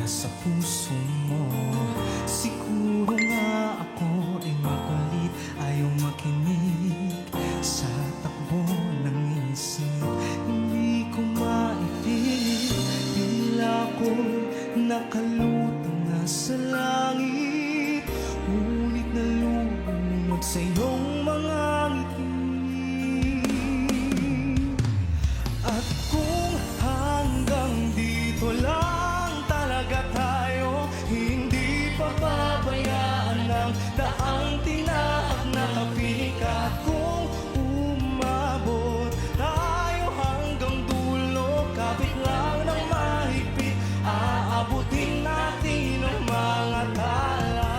sa puso mo. Siguro nga ako ay makulit, ayaw makinig sa takbo ng isip. Hindi ko maipilit, tila ako'y nakalutang na sa langit, ngunit nalulunod sa iyong mga ngiti. At kung hanggang dito lang talaga tayo, hindi pababayaan ng daang tinahak na kapikat. Kung umabot tayo hanggang dulo, kapit lang ng mahigpit, aabutin natin ang mga tala.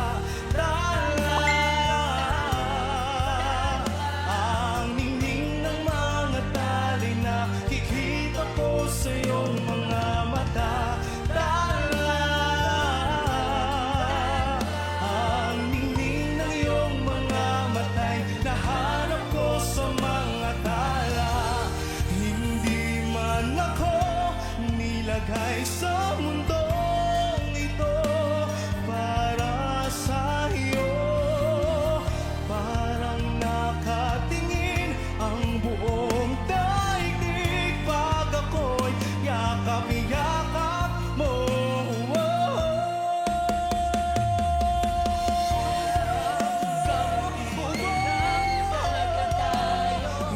Ang ningning ng mga tali na kikita ko sa iyong mga mata. Ang ningning ng iyong mga matay, nahanap ko sa mga tala. Hindi man ako nilagay sa mundong ito para sa iyo. Parang nakatingin ang buong daigdig pag ako'y yakap-yakap mo.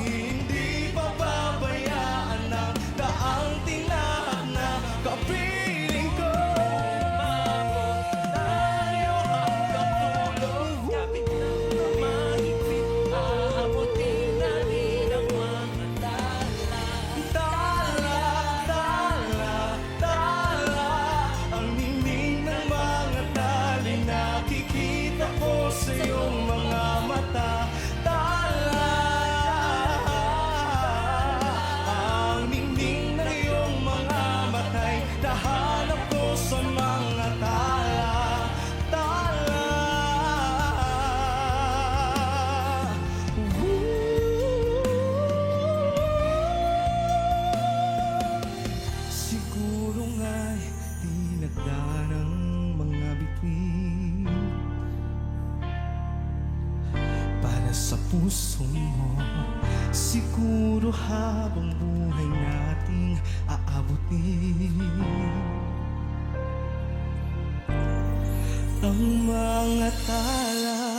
Hindi pababayaan ng daang tinahak na kapiling ko. Tayo hanggang dulo, kapit lang na mahigpit, aabutin natin ang mga tala. Tala, ang ningning ng mga tali, nakikita ko sa iyong mga mata. Ang ningning ng iyong mga matay, nahanap ko sa mga tala. Siguro nga'y dinagda ng mga bituin para sa puso mo. Siguro habang buhay nating aabutin ang mga tala.